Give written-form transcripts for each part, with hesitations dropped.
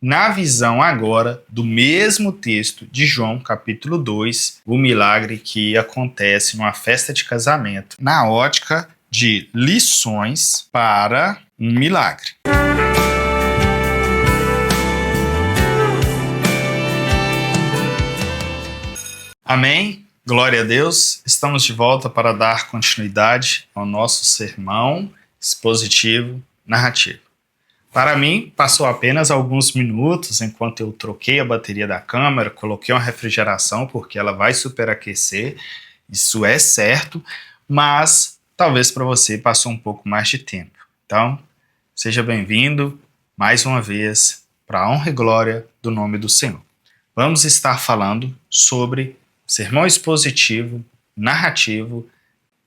na visão agora do mesmo texto de João, capítulo 2, o milagre que acontece numa festa de casamento, na ótica de lições para um milagre. Amém? Glória a Deus. Estamos de volta para dar continuidade ao nosso sermão expositivo narrativo. Para mim, passou apenas alguns minutos enquanto eu troquei a bateria da câmera, coloquei uma refrigeração porque ela vai superaquecer, isso é certo, mas talvez para você passou um pouco mais de tempo. Então, seja bem-vindo mais uma vez para a honra e glória do nome do Senhor. Vamos estar falando sobre sermão expositivo, narrativo,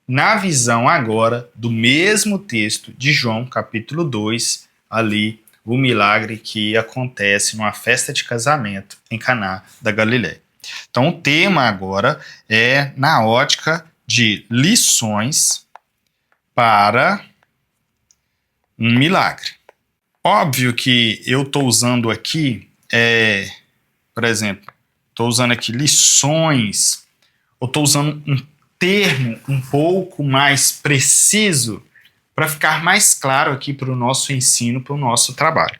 na visão agora do mesmo texto de João, capítulo 2, ali o milagre que acontece numa festa de casamento em Caná da Galileia. Então o tema agora é na ótica de lições para um milagre. Óbvio que eu estou usando aqui, por exemplo, estou usando aqui lições, ou estou usando um termo um pouco mais preciso para ficar mais claro aqui para o nosso ensino, para o nosso trabalho.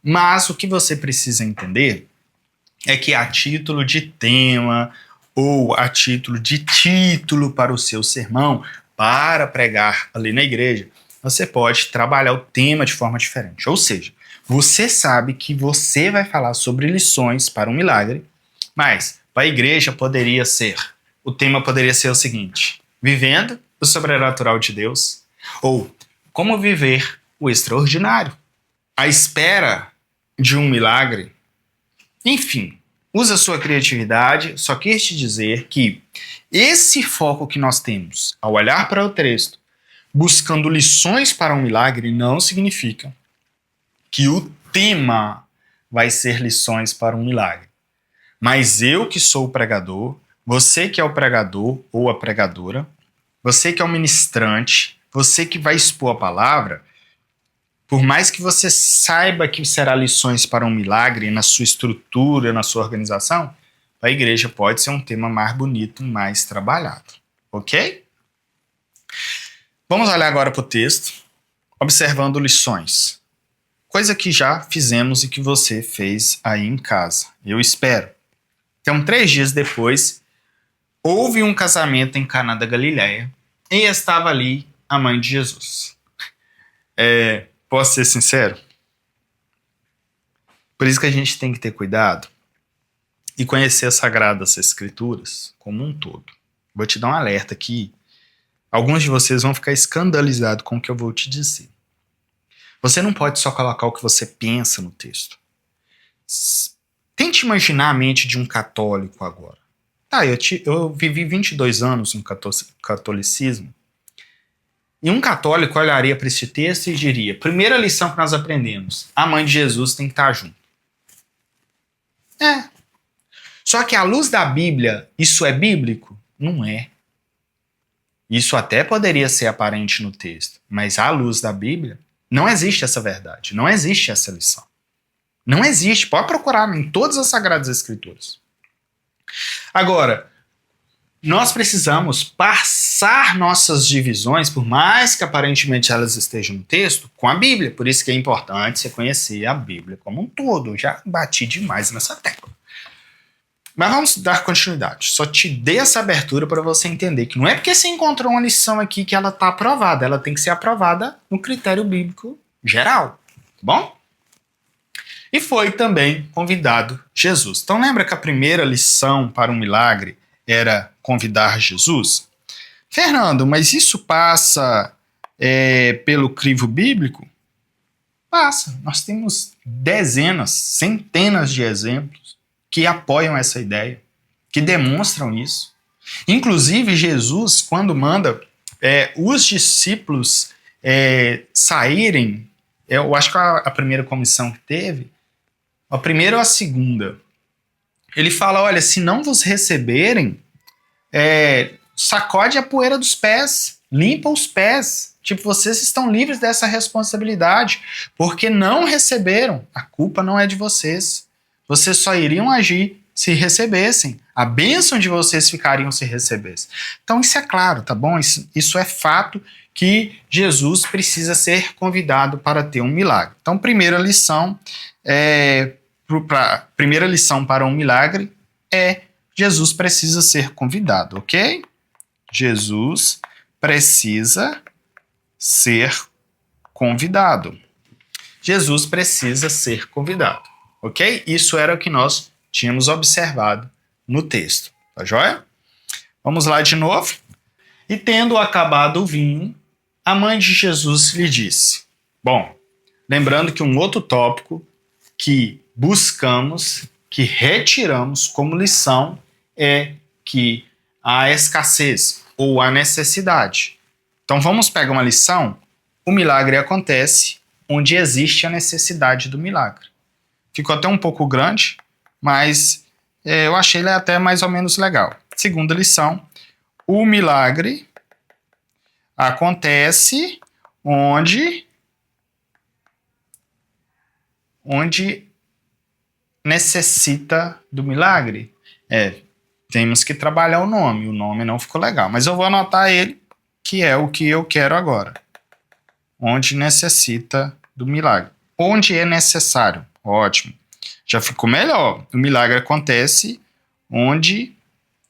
Mas o que você precisa entender é que a título de tema ou a título de título para o seu sermão, para pregar ali na igreja, você pode trabalhar o tema de forma diferente. Ou seja, você sabe que você vai falar sobre lições para um milagre, mas para a igreja o tema poderia ser o seguinte: vivendo o sobrenatural de Deus, ou como viver o extraordinário, à espera de um milagre. Enfim, usa a sua criatividade. Só quis te dizer que esse foco que nós temos ao olhar para o texto, buscando lições para um milagre, não significa que o tema vai ser lições para um milagre. Mas eu que sou o pregador, você que é o pregador ou a pregadora, você que é o ministrante, você que vai expor a palavra, por mais que você saiba que será lições para um milagre na sua estrutura, na sua organização, a igreja pode ser um tema mais bonito, mais trabalhado. Ok? Vamos olhar agora para o texto, observando lições. Coisa que já fizemos e que você fez aí em casa, eu espero. Então, 3 dias depois, houve um casamento em Caná da Galileia e estava ali a mãe de Jesus. Posso ser sincero? Por isso que a gente tem que ter cuidado e conhecer as Sagradas Escrituras como um todo. Vou te dar um alerta aqui. Alguns de vocês vão ficar escandalizados com o que eu vou te dizer. Você não pode só colocar o que você pensa no texto. Tente imaginar a mente de um católico agora. Eu vivi 22 anos no catolicismo. E um católico olharia para esse texto e diria: primeira lição que nós aprendemos, a mãe de Jesus tem que estar junto. Só que à luz da Bíblia, isso é bíblico? Não é. Isso até poderia ser aparente no texto, mas à luz da Bíblia, não existe essa verdade, não existe essa lição. Não existe, pode procurar em todas as Sagradas Escrituras. Agora, nós precisamos passar nossas divisões, por mais que aparentemente elas estejam no texto, com a Bíblia. Por isso que é importante você conhecer a Bíblia como um todo. Eu já bati demais nessa tecla. Mas vamos dar continuidade. Só te dei essa abertura para você entender que não é porque você encontrou uma lição aqui que ela está aprovada. Ela tem que ser aprovada no critério bíblico geral. Tá bom? E foi também convidado Jesus. Então lembra que a primeira lição para um milagre era convidar Jesus? Fernando, mas isso passa pelo crivo bíblico? Passa. Nós temos dezenas, centenas de exemplos que apoiam essa ideia, que demonstram isso. Inclusive, Jesus, quando manda os discípulos saírem, eu acho que a primeira comissão que teve, a primeira ou a segunda, ele fala: olha, se não vos receberem, sacode a poeira dos pés, limpa os pés. Tipo, vocês estão livres dessa responsabilidade, porque não receberam. A culpa não é de vocês. Vocês só iriam agir se recebessem. A bênção de vocês ficariam se recebessem. Então isso é claro, tá bom? Isso é fato que Jesus precisa ser convidado para ter um milagre. Então, primeira lição para um milagre é Jesus precisa ser convidado, ok? Jesus precisa ser convidado. Jesus precisa ser convidado, ok? Isso era o que nós tínhamos observado no texto, tá joia? Vamos lá de novo. E tendo acabado o vinho, a mãe de Jesus lhe disse. Bom, lembrando que um outro tópico que buscamos, que retiramos como lição é que a escassez ou a necessidade. Então vamos pegar uma lição. O milagre acontece onde existe a necessidade do milagre. Ficou até um pouco grande, mas eu achei ele até mais ou menos legal. Segunda lição, o milagre acontece onde necessita do milagre. Temos que trabalhar o nome não ficou legal, mas eu vou anotar ele, que é o que eu quero agora. Onde necessita do milagre. Onde é necessário. Ótimo. Já ficou melhor. O milagre acontece onde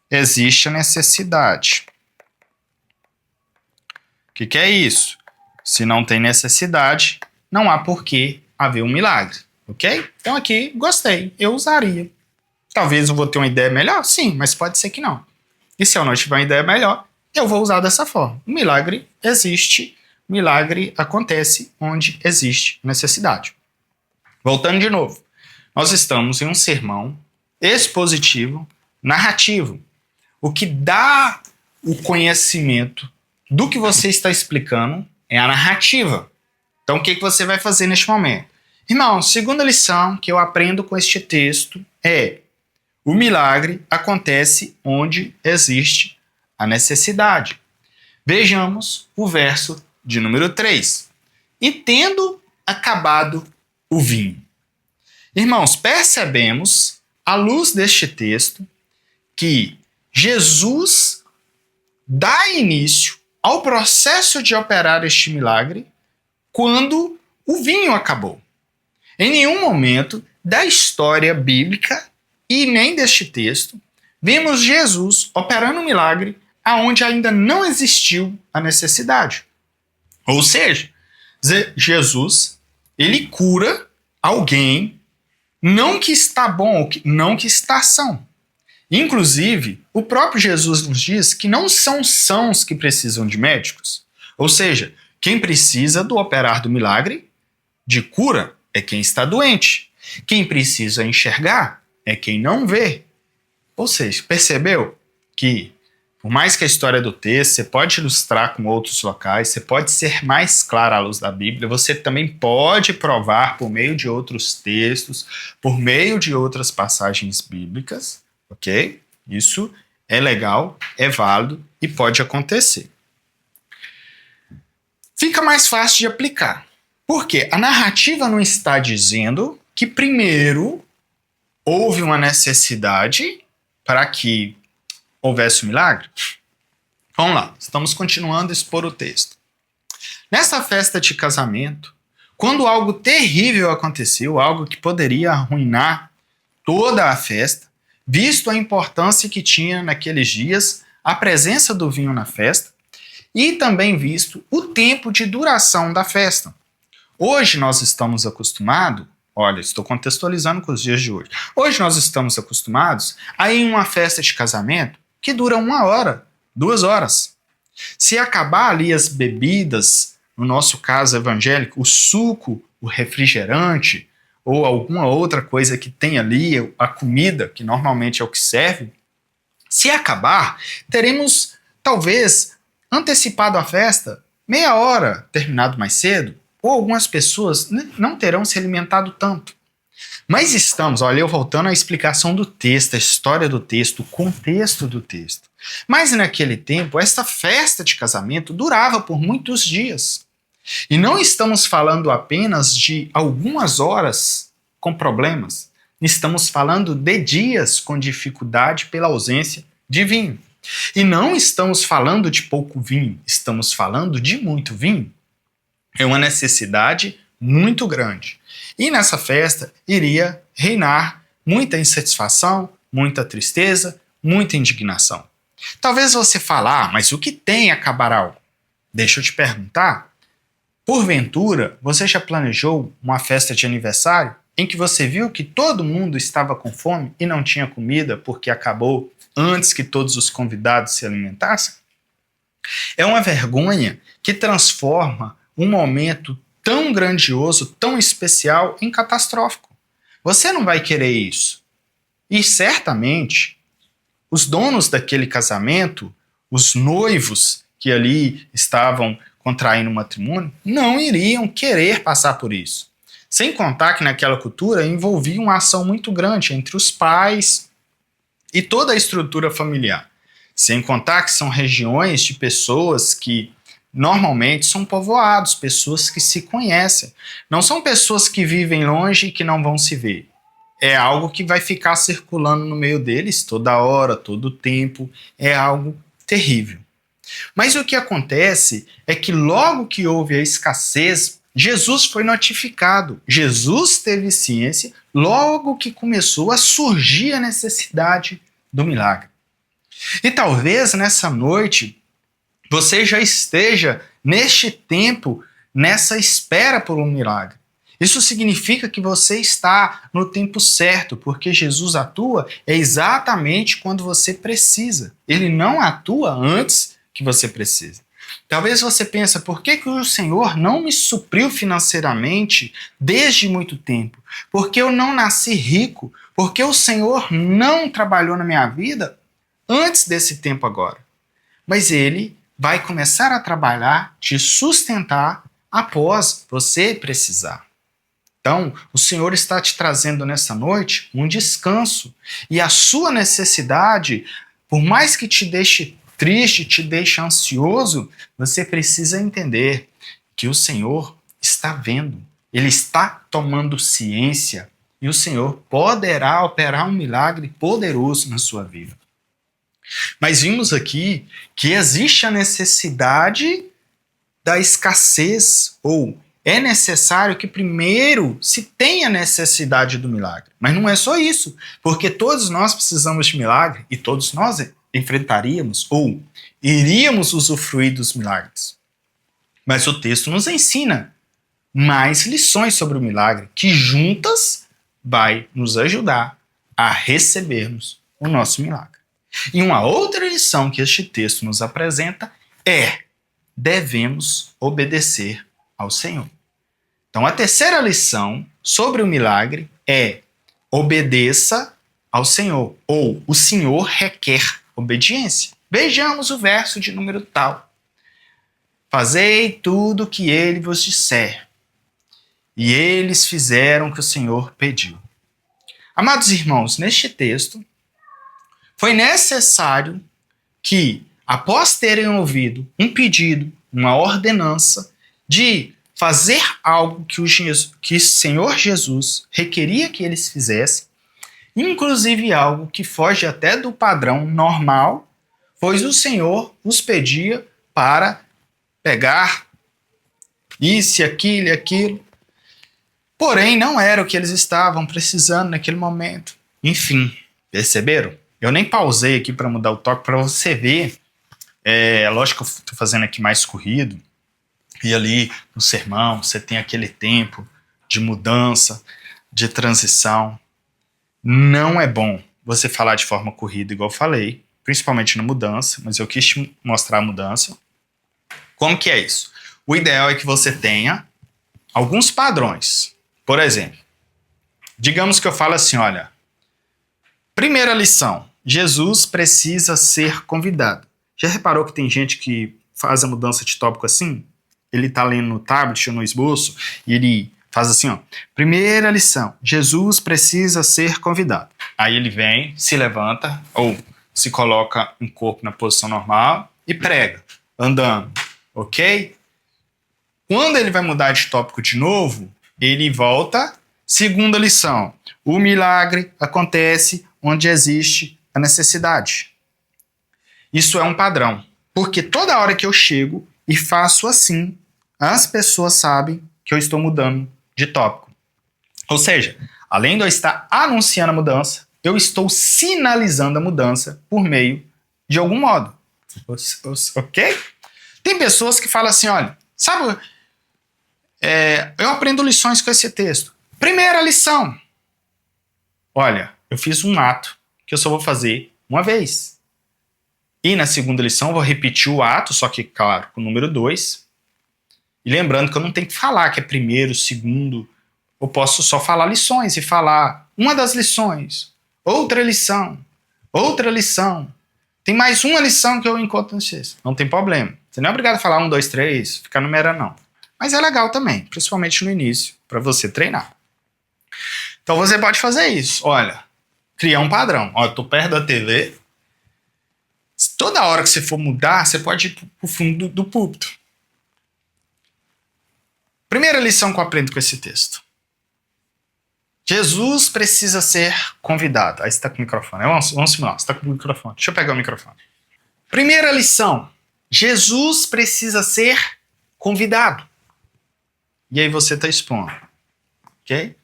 existe a necessidade. O que é isso? Se não tem necessidade, não há por que haver um milagre. Ok? Então aqui, gostei. Eu usaria. Talvez eu vou ter uma ideia melhor? Sim, mas pode ser que não. E se eu não tiver uma ideia melhor, eu vou usar dessa forma. O milagre existe, o milagre acontece onde existe necessidade. Voltando de novo, nós estamos em um sermão expositivo, narrativo. O que dá o conhecimento do que você está explicando é a narrativa. Então o que você vai fazer neste momento? Irmão, segunda lição que eu aprendo com este texto é: o milagre acontece onde existe a necessidade. Vejamos o verso de número 3. E tendo acabado o vinho. Irmãos, percebemos, à luz deste texto, que Jesus dá início ao processo de operar este milagre quando o vinho acabou. Em nenhum momento da história bíblica e nem deste texto, vemos Jesus operando um milagre aonde ainda não existiu a necessidade. Ou seja, Jesus, ele cura alguém, não que está bom, não que está são. Inclusive, o próprio Jesus nos diz que não são sãos que precisam de médicos. Ou seja, quem precisa do operar do milagre de cura é quem está doente. Quem precisa enxergar é quem não vê. Ou seja, percebeu que, por mais que a história do texto, você pode ilustrar com outros locais, você pode ser mais claro à luz da Bíblia, você também pode provar por meio de outros textos, por meio de outras passagens bíblicas, ok? Isso é legal, é válido e pode acontecer. Fica mais fácil de aplicar. Por quê? A narrativa não está dizendo que primeiro houve uma necessidade para que houvesse um milagre? Vamos lá, estamos continuando a expor o texto. Nessa festa de casamento, quando algo terrível aconteceu, algo que poderia arruinar toda a festa, visto a importância que tinha naqueles dias a presença do vinho na festa, e também visto o tempo de duração da festa. Hoje nós estamos acostumados, olha, estou contextualizando com os dias de hoje. Hoje nós estamos acostumados a ir em uma festa de casamento que dura 1 hora, 2 horas. Se acabar ali as bebidas, no nosso caso evangélico, o suco, o refrigerante, ou alguma outra coisa que tem ali, a comida, que normalmente é o que serve, se acabar, teremos, talvez, antecipado a festa, meia hora, terminado mais cedo, ou algumas pessoas não terão se alimentado tanto. Mas estamos, olha, eu voltando à explicação do texto, a história do texto, o contexto do texto. Mas naquele tempo, essa festa de casamento durava por muitos dias. E não estamos falando apenas de algumas horas com problemas. Estamos falando de dias com dificuldade pela ausência de vinho. E não estamos falando de pouco vinho, estamos falando de muito vinho. É uma necessidade muito grande. E nessa festa iria reinar muita insatisfação, muita tristeza, muita indignação. Talvez você fale, mas o que tem acabar algo? Deixa eu te perguntar. Porventura, você já planejou uma festa de aniversário em que você viu que todo mundo estava com fome e não tinha comida porque acabou antes que todos os convidados se alimentassem? É uma vergonha que transforma um momento tão grandioso, tão especial, em catastrófico. Você não vai querer isso. E certamente, os donos daquele casamento, os noivos que ali estavam contraindo matrimônio, não iriam querer passar por isso. Sem contar que naquela cultura envolvia uma ação muito grande entre os pais e toda a estrutura familiar. Sem contar que são regiões de pessoas que normalmente são povoados, pessoas que se conhecem. Não são pessoas que vivem longe e que não vão se ver. É algo que vai ficar circulando no meio deles toda hora, todo tempo. É algo terrível. Mas o que acontece é que logo que houve a escassez, Jesus foi notificado. Jesus teve ciência logo que começou a surgir a necessidade do milagre. E talvez nessa noite você já esteja neste tempo, nessa espera por um milagre. Isso significa que você está no tempo certo, porque Jesus atua exatamente quando você precisa. Ele não atua antes que você precisa. Talvez você pense, por que o Senhor não me supriu financeiramente desde muito tempo? Porque eu não nasci rico? Porque o Senhor não trabalhou na minha vida antes desse tempo agora? Mas Ele vai começar a trabalhar, te sustentar após você precisar. Então, o Senhor está te trazendo nessa noite um descanso. E a sua necessidade, por mais que te deixe triste, te deixe ansioso, você precisa entender que o Senhor está vendo. Ele está tomando ciência. E o Senhor poderá operar um milagre poderoso na sua vida. Mas vimos aqui que existe a necessidade da escassez, ou é necessário que primeiro se tenha necessidade do milagre. Mas não é só isso, porque todos nós precisamos de milagre e todos nós enfrentaríamos ou iríamos usufruir dos milagres. Mas o texto nos ensina mais lições sobre o milagre, que juntas vai nos ajudar a recebermos o nosso milagre. E uma outra lição que este texto nos apresenta é: devemos obedecer ao Senhor. Então, a terceira lição sobre o milagre é: obedeça ao Senhor, ou o Senhor requer obediência. Vejamos o verso de número tal. Fazei tudo o que ele vos disser. E eles fizeram o que o Senhor pediu. Amados irmãos, neste texto, foi necessário que, após terem ouvido um pedido, uma ordenança de fazer algo que o Senhor Jesus requeria que eles fizessem, inclusive algo que foge até do padrão normal, pois o Senhor os pedia para pegar isso, aquilo e aquilo. Porém, não era o que eles estavam precisando naquele momento. Enfim, perceberam? Eu nem pausei aqui para mudar o toque para você ver. Lógico que eu estou fazendo aqui mais corrido. E ali no sermão você tem aquele tempo de mudança, de transição. Não é bom você falar de forma corrida, igual eu falei, principalmente na mudança, mas eu quis te mostrar a mudança. Como que é isso? O ideal é que você tenha alguns padrões. Por exemplo, digamos que eu falo assim, olha, primeira lição, Jesus precisa ser convidado. Já reparou que tem gente que faz a mudança de tópico assim? Ele está lendo no tablet ou no esboço e ele Faz assim, ó. Primeira lição. Jesus precisa ser convidado. Aí ele vem, se levanta, ou se coloca um corpo na posição normal e prega, andando. Ok? Quando ele vai mudar de tópico de novo, ele volta. Segunda lição. O milagre acontece onde existe a necessidade. Isso é um padrão. Porque toda hora que eu chego e faço assim, as pessoas sabem que eu estou mudando de tópico. Ou seja, além de eu estar anunciando a mudança, eu estou sinalizando a mudança por meio de algum modo. Ok? Tem pessoas que falam assim, olha, sabe, eu aprendo lições com esse texto. Primeira lição. Olha, eu fiz um ato que eu só vou fazer uma vez. E na segunda lição eu vou repetir o ato, só que, claro, com o número 2. E lembrando que eu não tenho que falar que é primeiro, segundo. Eu posso só falar lições e falar uma das lições, outra lição. Tem mais uma lição que eu encontro no texto. Não tem problema. Você não é obrigado a falar 1, 2, 3, ficar numerando, não. Mas é legal também, principalmente no início, para você treinar. Então você pode fazer isso. Olha, criar um padrão. Olha, eu tô perto da TV. Toda hora que você for mudar, você pode ir pro fundo do púlpito. Primeira lição que eu aprendo com esse texto. Jesus precisa ser convidado. Aí você está com o microfone. Vamos simular. Você está com o microfone. Deixa eu pegar o microfone. Primeira lição. Jesus precisa ser convidado. E aí você está expondo. Ok?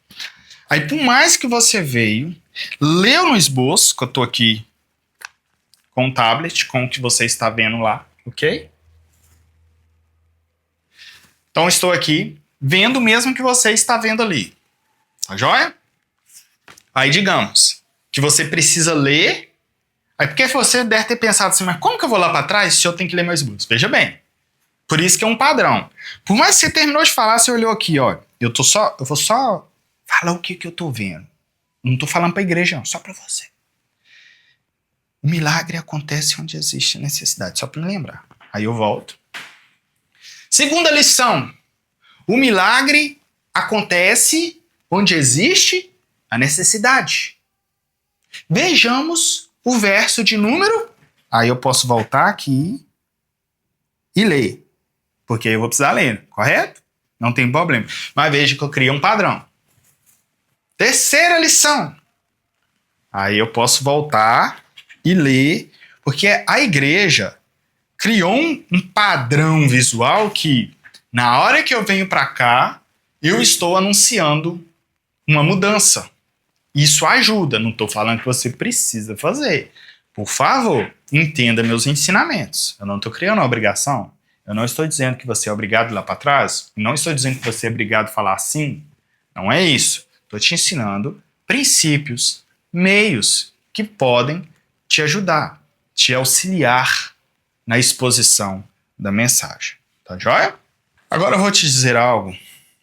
Aí por mais que você veio, leu no esboço, que eu estou aqui com o tablet, com o que você está vendo lá. Ok? Então estou aqui vendo o mesmo que você está vendo ali. Tá joia? Aí digamos que você precisa ler. Aí porque você deve ter pensado assim, mas como que eu vou lá para trás se eu tenho que ler meu esboço? Veja bem. Por isso que é um padrão. Por mais que você terminou de falar, você olhou aqui, ó. Eu vou só falar o que eu tô vendo. Não tô falando para a igreja, não, só para você. O milagre acontece onde existe necessidade, só para me lembrar. Aí eu volto. Segunda lição. O milagre acontece onde existe a necessidade. Vejamos o verso de número. Aí eu posso voltar aqui e ler. Porque aí eu vou precisar ler, correto? Não tem problema. Mas veja que eu criei um padrão. Terceira lição. Aí eu posso voltar e ler. Porque a igreja criou um padrão visual que, na hora que eu venho para cá, eu estou anunciando uma mudança. Isso ajuda. Não estou falando que você precisa fazer. Por favor, entenda meus ensinamentos. Eu não estou criando uma obrigação. Eu não estou dizendo que você é obrigado lá para trás. Não estou dizendo que você é obrigado a falar assim. Não é isso. Estou te ensinando princípios, meios que podem te ajudar, te auxiliar na exposição da mensagem. Tá joia? Agora eu vou te dizer algo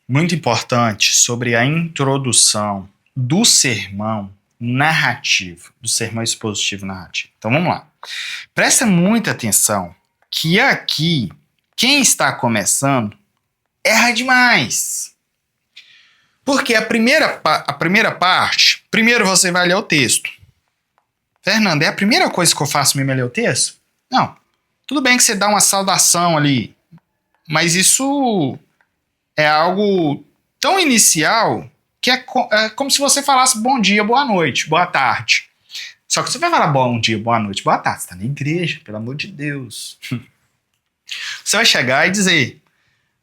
muito importante sobre a introdução do sermão narrativo, do sermão expositivo narrativo. Então vamos lá. Presta muita atenção que aqui, quem está começando erra demais. Porque a primeira parte, primeiro você vai ler o texto. Fernando, é a primeira coisa que eu faço mesmo é ler o texto? Não. Tudo bem que você dá uma saudação ali, mas isso é algo tão inicial que é como se você falasse bom dia, boa noite, boa tarde. Só que você vai falar bom dia, boa noite, boa tarde. Você está na igreja, pelo amor de Deus. Você vai chegar e dizer,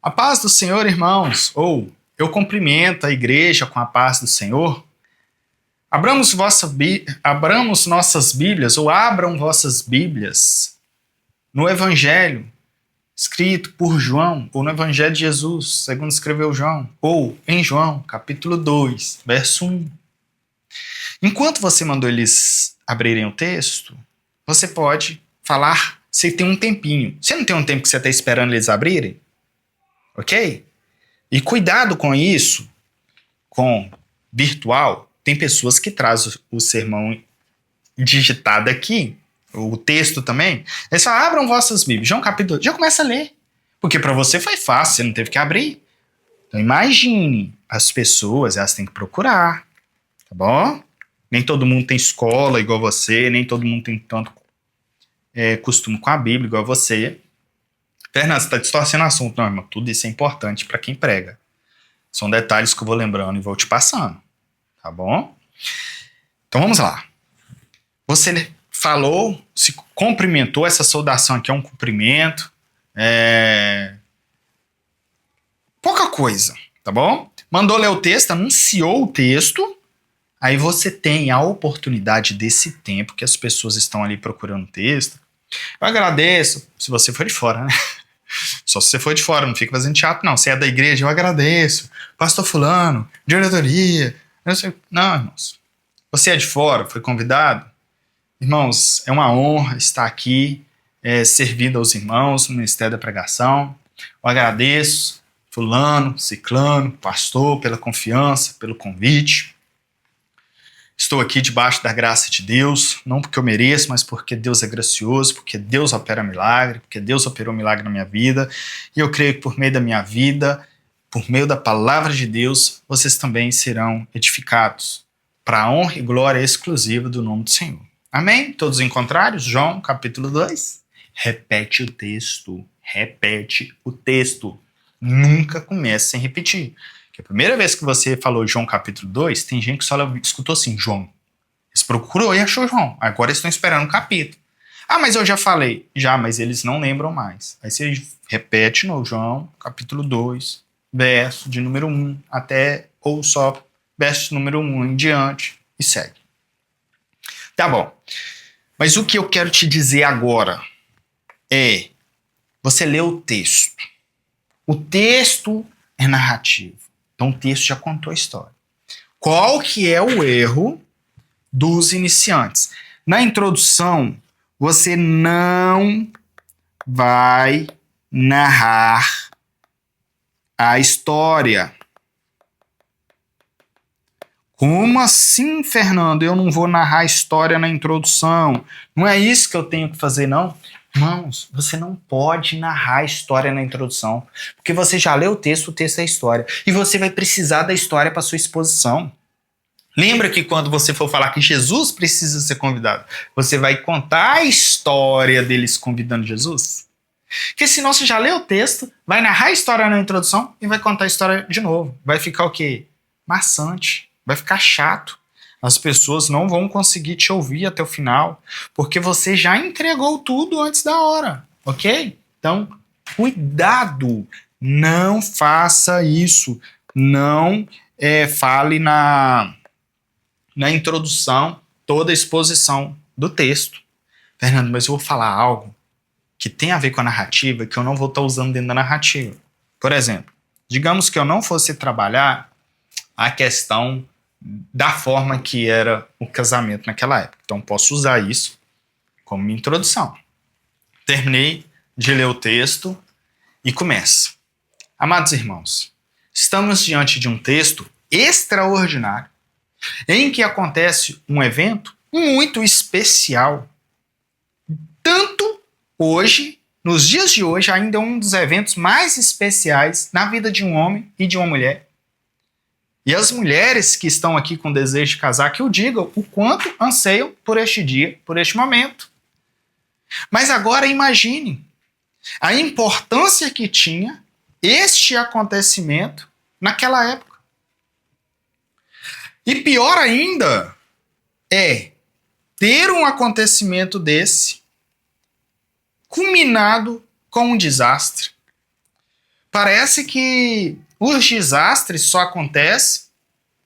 a paz do Senhor, irmãos, ou eu cumprimento a igreja com a paz do Senhor. Abramos nossas Bíblias, ou abram vossas Bíblias no Evangelho escrito por João, ou no Evangelho de Jesus, segundo escreveu João, ou em João, capítulo 2, verso 1. Enquanto você mandou eles abrirem o texto, você pode falar, você tem um tempinho. Você não tem um tempo que você está esperando eles abrirem? Ok? E cuidado com isso, com virtual. Tem pessoas que trazem o sermão digitado aqui, o texto também. Eles falam, abram vossas Bíblias. João capítulo 2. Já começa a ler. Porque para você foi fácil, você não teve que abrir. Então imagine, as pessoas, elas têm que procurar, tá bom? Nem todo mundo tem escola igual você, nem todo mundo tem tanto costume com a Bíblia igual você. Fernando, você está distorcendo o assunto. Não, irmão, tudo isso é importante para quem prega. São detalhes que eu vou lembrando e vou te passando, tá bom? Então vamos lá. Você falou, se cumprimentou, essa saudação aqui é um cumprimento, pouca coisa, tá bom? Mandou ler o texto, anunciou o texto, aí você tem a oportunidade desse tempo que as pessoas estão ali procurando o texto. Eu agradeço, se você for de fora, né? Só se você for de fora, não fica fazendo teatro, não. Se é da igreja, eu agradeço. Pastor fulano, diretoria. Não, irmãos. Você é de fora, foi convidado? Irmãos, é uma honra estar aqui, servindo aos irmãos no Ministério da Pregação. Eu agradeço fulano, ciclano, pastor, pela confiança, pelo convite. Estou aqui debaixo da graça de Deus, não porque eu mereço, mas porque Deus é gracioso, porque Deus opera milagre, porque Deus operou milagre na minha vida. E eu creio que por meio da minha vida, por meio da palavra de Deus, vocês também serão edificados para a honra e glória exclusiva do nome do Senhor. Amém? Todos encontrados? João, capítulo 2. Repete o texto. Repete o texto. Nunca comece sem repetir. Porque a primeira vez que você falou João capítulo 2, tem gente que só escutou assim, João. Eles procurou e achou João. Agora eles estão esperando o capítulo. Ah, mas eu já falei. Já, mas eles não lembram mais. Aí você repete no João capítulo 2, verso de número 1 até, ou só verso número 1 em diante e segue. Tá bom. Mas o que eu quero te dizer agora é, você lê o texto. O texto é narrativo. Então o texto já contou a história. Qual que é o erro dos iniciantes? Na introdução, você não vai narrar a história. Como assim, Fernando? Eu não vou narrar a história na introdução. Não é isso que eu tenho que fazer, não? Irmãos, você não pode narrar a história na introdução, porque você já leu o texto é a história, e você vai precisar da história para sua exposição. Lembra que quando você for falar que Jesus precisa ser convidado, você vai contar a história deles convidando Jesus? Porque senão você já leu o texto, vai narrar a história na introdução e vai contar a história de novo. Vai ficar o quê? Maçante, vai ficar chato. As pessoas não vão conseguir te ouvir até o final, porque você já entregou tudo antes da hora, ok? Então, cuidado, não faça isso. Não fale na introdução toda a exposição do texto. Fernando, mas eu vou falar algo que tem a ver com a narrativa que eu não vou estar usando dentro da narrativa. Por exemplo, digamos que eu não fosse trabalhar a questão da forma que era o casamento naquela época. Então, posso usar isso como minha introdução. Terminei de ler o texto e começo. Amados irmãos, estamos diante de um texto extraordinário em que acontece um evento muito especial. Tanto hoje, nos dias de hoje, ainda é um dos eventos mais especiais na vida de um homem e de uma mulher. E as mulheres que estão aqui com desejo de casar, que o digam o quanto anseiam por este dia, por este momento. Mas agora imagine a importância que tinha este acontecimento naquela época. E pior ainda é ter um acontecimento desse culminado com um desastre. Parece que os desastres só acontecem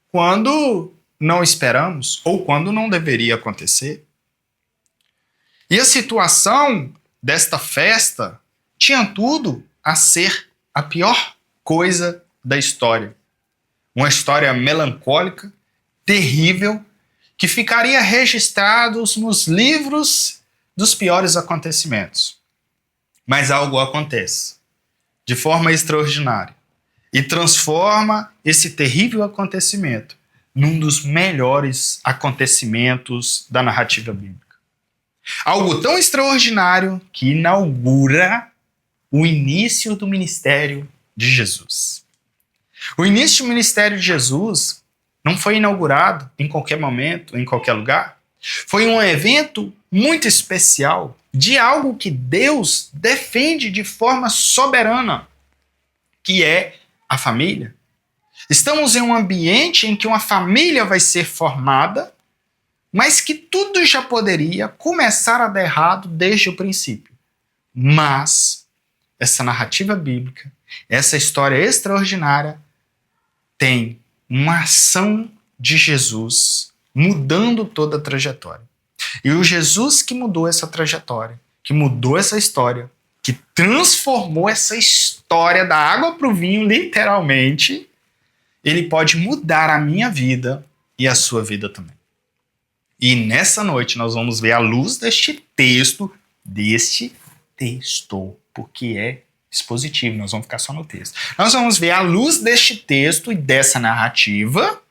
quando não esperamos ou quando não deveria acontecer. E a situação desta festa tinha tudo a ser a pior coisa da história. Uma história melancólica, terrível, que ficaria registrados nos livros dos piores acontecimentos. Mas algo acontece de forma extraordinária e transforma esse terrível acontecimento num dos melhores acontecimentos da narrativa bíblica. Algo tão extraordinário que inaugura o início do ministério de Jesus. O início do ministério de Jesus não foi inaugurado em qualquer momento, em qualquer lugar. Foi um evento muito especial de algo que Deus defende de forma soberana, que é a família. Estamos em um ambiente em que uma família vai ser formada, mas que tudo já poderia começar a dar errado desde o princípio. Mas essa narrativa bíblica, essa história extraordinária, tem uma ação de Jesus mudando toda a trajetória. E o Jesus que mudou essa trajetória, que mudou essa história, que transformou essa história da água para o vinho, literalmente, ele pode mudar a minha vida e a sua vida também. E nessa noite nós vamos ver a luz deste texto, porque é expositivo, nós vamos ficar só no texto. Nós vamos ver à luz deste texto e dessa narrativa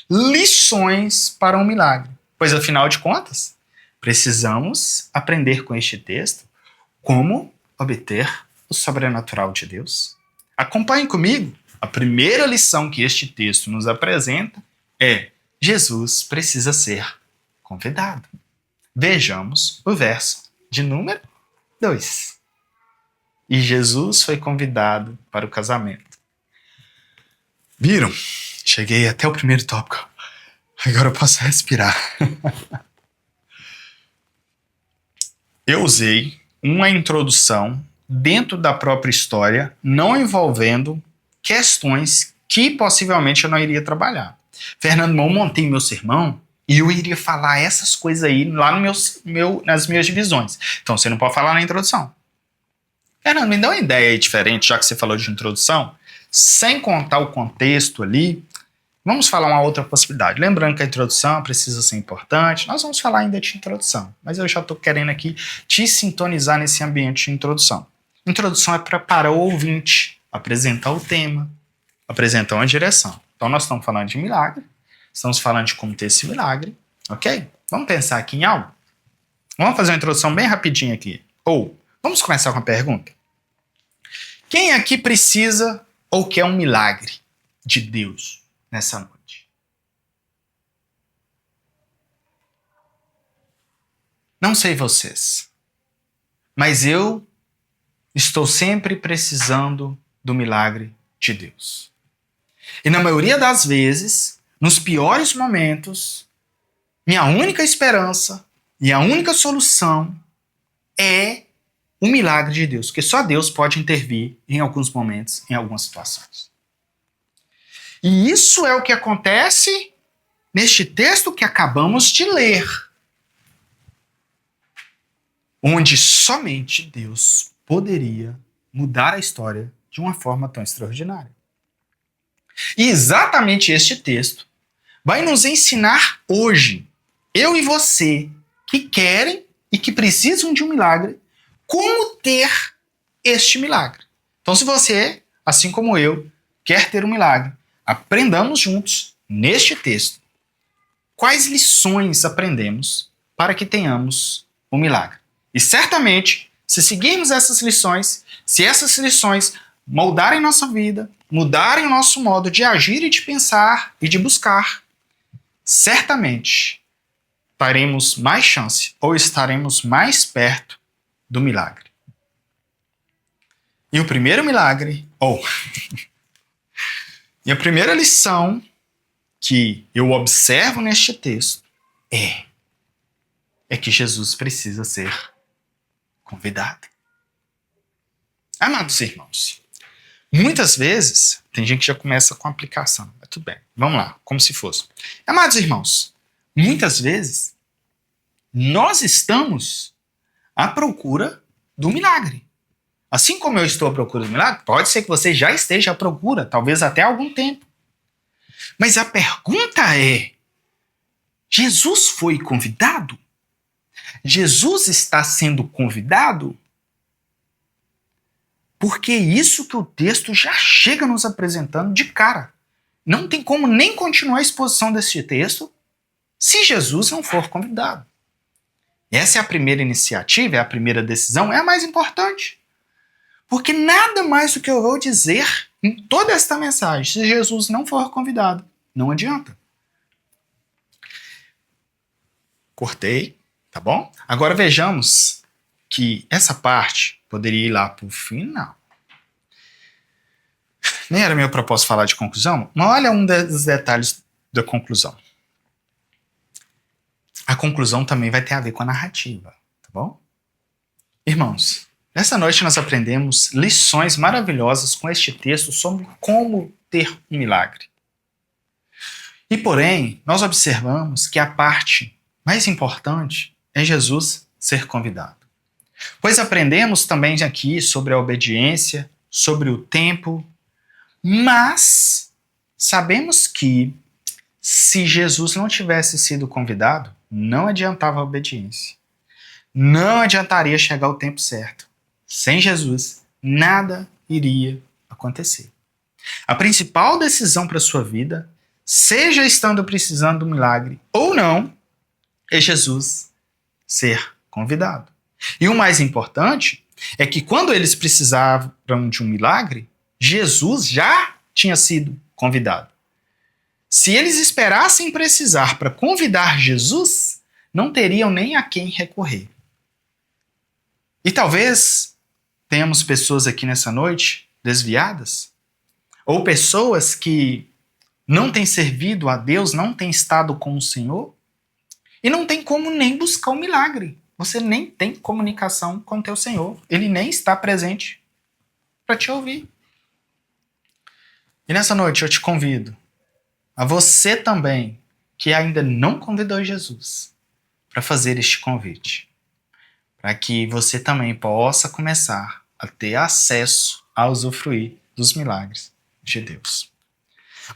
lições para um milagre. Pois, afinal de contas, precisamos aprender com este texto como obter o sobrenatural de Deus. Acompanhe comigo. A primeira lição que este texto nos apresenta é: Jesus precisa ser convidado. Vejamos o verso de número 2. E Jesus foi convidado para o casamento. Viram? Cheguei até o primeiro tópico. Agora eu posso respirar. Eu usei uma introdução dentro da própria história, não envolvendo questões que possivelmente eu não iria trabalhar. Fernando, eu montei meu sermão e eu iria falar essas coisas aí lá no nas minhas divisões. Então você não pode falar na introdução. Fernando, me dá uma ideia aí diferente, já que você falou de introdução, sem contar o contexto ali. Vamos falar uma outra possibilidade. Lembrando que a introdução precisa ser importante. Nós vamos falar ainda de introdução, mas eu já estou querendo aqui te sintonizar nesse ambiente de introdução. Introdução é preparar o ouvinte, apresentar o tema, apresentar uma direção. Então nós estamos falando de milagre, estamos falando de como ter esse milagre, ok? Vamos pensar aqui em algo? Vamos fazer uma introdução bem rapidinha aqui. Vamos começar com a pergunta. Quem aqui precisa ou quer um milagre de Deus nessa noite? Não sei vocês, mas eu estou sempre precisando do milagre de Deus. E na maioria das vezes, nos piores momentos, minha única esperança e a única solução é o milagre de Deus, porque só Deus pode intervir em alguns momentos, em algumas situações. E isso é o que acontece neste texto que acabamos de ler, onde somente Deus poderia mudar a história de uma forma tão extraordinária. E exatamente este texto vai nos ensinar hoje, eu e você, que querem e que precisam de um milagre, como ter este milagre. Então, se você, assim como eu, quer ter um milagre, aprendamos juntos, neste texto, quais lições aprendemos para que tenhamos um milagre. E certamente, se seguirmos essas lições, se essas lições moldarem nossa vida, mudarem o nosso modo de agir e de pensar e de buscar, certamente teremos mais chance ou estaremos mais perto do milagre. E o primeiro milagre, e a primeira lição que eu observo neste texto é que Jesus precisa ser convidado. Amados irmãos, muitas vezes, tem gente que já começa com a aplicação, mas tudo bem, vamos lá, como se fosse. Amados irmãos, muitas vezes, nós estamos à procura do milagre. Assim como eu estou à procura do milagre, pode ser que você já esteja à procura, talvez até há algum tempo. Mas a pergunta é: Jesus foi convidado? Jesus está sendo convidado? Porque é isso que o texto já chega nos apresentando de cara. Não tem como nem continuar a exposição desse texto se Jesus não for convidado. Essa é a primeira iniciativa, é a primeira decisão, é a mais importante. Porque nada mais do que eu vou dizer em toda esta mensagem, se Jesus não for convidado, não adianta. Cortei, tá bom? Agora vejamos que essa parte poderia ir lá para o final. Nem era meu propósito falar de conclusão, mas olha um dos detalhes da conclusão. A conclusão também vai ter a ver com a narrativa, tá bom? Irmãos, nessa noite nós aprendemos lições maravilhosas com este texto sobre como ter um milagre. E porém, nós observamos que a parte mais importante é Jesus ser convidado. Pois aprendemos também aqui sobre a obediência, sobre o tempo, mas sabemos que se Jesus não tivesse sido convidado, não adiantava a obediência. Não adiantaria chegar ao tempo certo. Sem Jesus, nada iria acontecer. A principal decisão para a sua vida, seja estando precisando de um milagre ou não, é Jesus ser convidado. E o mais importante é que quando eles precisavam de um milagre, Jesus já tinha sido convidado. Se eles esperassem precisar para convidar Jesus, não teriam nem a quem recorrer. E talvez tenhamos pessoas aqui nessa noite desviadas, ou pessoas que não têm servido a Deus, não têm estado com o Senhor, e não tem como nem buscar o milagre. Você nem tem comunicação com o teu Senhor. Ele nem está presente para te ouvir. E nessa noite eu te convido a você também, que ainda não convidou Jesus, para fazer este convite. Para que você também possa começar a ter acesso a usufruir dos milagres de Deus.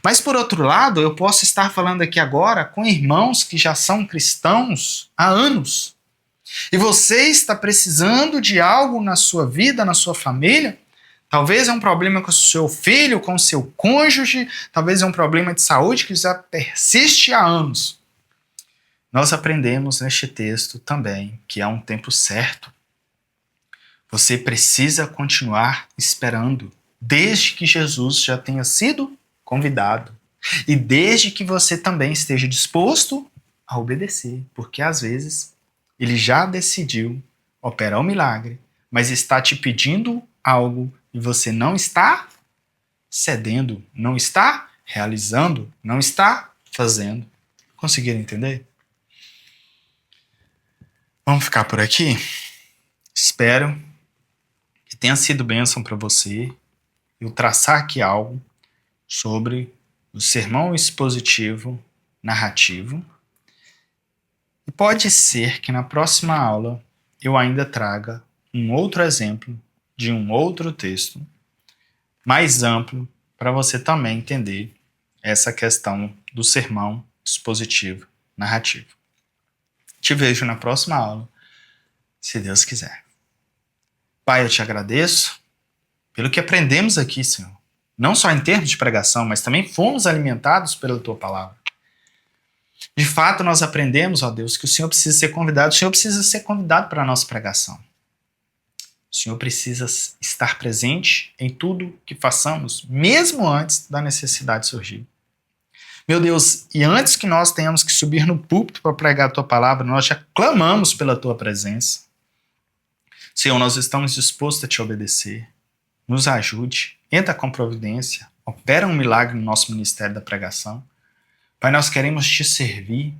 Mas, por outro lado, eu posso estar falando aqui agora com irmãos que já são cristãos há anos. E você está precisando de algo na sua vida, na sua família. Talvez é um problema com o seu filho, com o seu cônjuge. Talvez é um problema de saúde que já persiste há anos. Nós aprendemos neste texto também que há um tempo certo. Você precisa continuar esperando, desde que Jesus já tenha sido convidado. E desde que você também esteja disposto a obedecer. Porque às vezes ele já decidiu operar um milagre, mas está te pedindo algo e você não está cedendo, não está realizando, não está fazendo. Conseguiram entender? Vamos ficar por aqui? Espero que tenha sido bênção para você eu traçar aqui algo sobre o sermão expositivo narrativo. E pode ser que na próxima aula eu ainda traga um outro exemplo de um outro texto mais amplo para você também entender essa questão do sermão expositivo narrativo. Te vejo na próxima aula, se Deus quiser. Pai, eu te agradeço pelo que aprendemos aqui, Senhor. Não só em termos de pregação, mas também fomos alimentados pela Tua palavra. De fato, nós aprendemos, ó Deus, que o Senhor precisa ser convidado. O Senhor precisa ser convidado para a nossa pregação. O Senhor precisa estar presente em tudo que façamos, mesmo antes da necessidade surgir. Meu Deus, e antes que nós tenhamos que subir no púlpito para pregar a Tua palavra, nós já clamamos pela Tua presença. Senhor, nós estamos dispostos a Te obedecer. Nos ajude, entra com providência, opera um milagre no nosso ministério da pregação. Pai, nós queremos Te servir.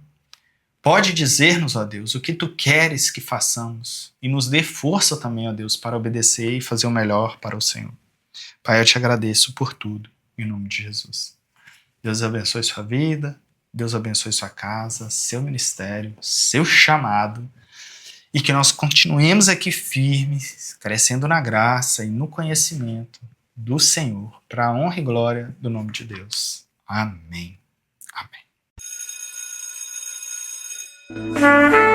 Pode dizer-nos, ó Deus, o que Tu queres que façamos e nos dê força também, ó Deus, para obedecer e fazer o melhor para o Senhor. Pai, eu Te agradeço por tudo, em nome de Jesus. Deus abençoe sua vida, Deus abençoe sua casa, seu ministério, seu chamado, e que nós continuemos aqui firmes, crescendo na graça e no conhecimento do Senhor, para a honra e glória do nome de Deus. Amém. Amém.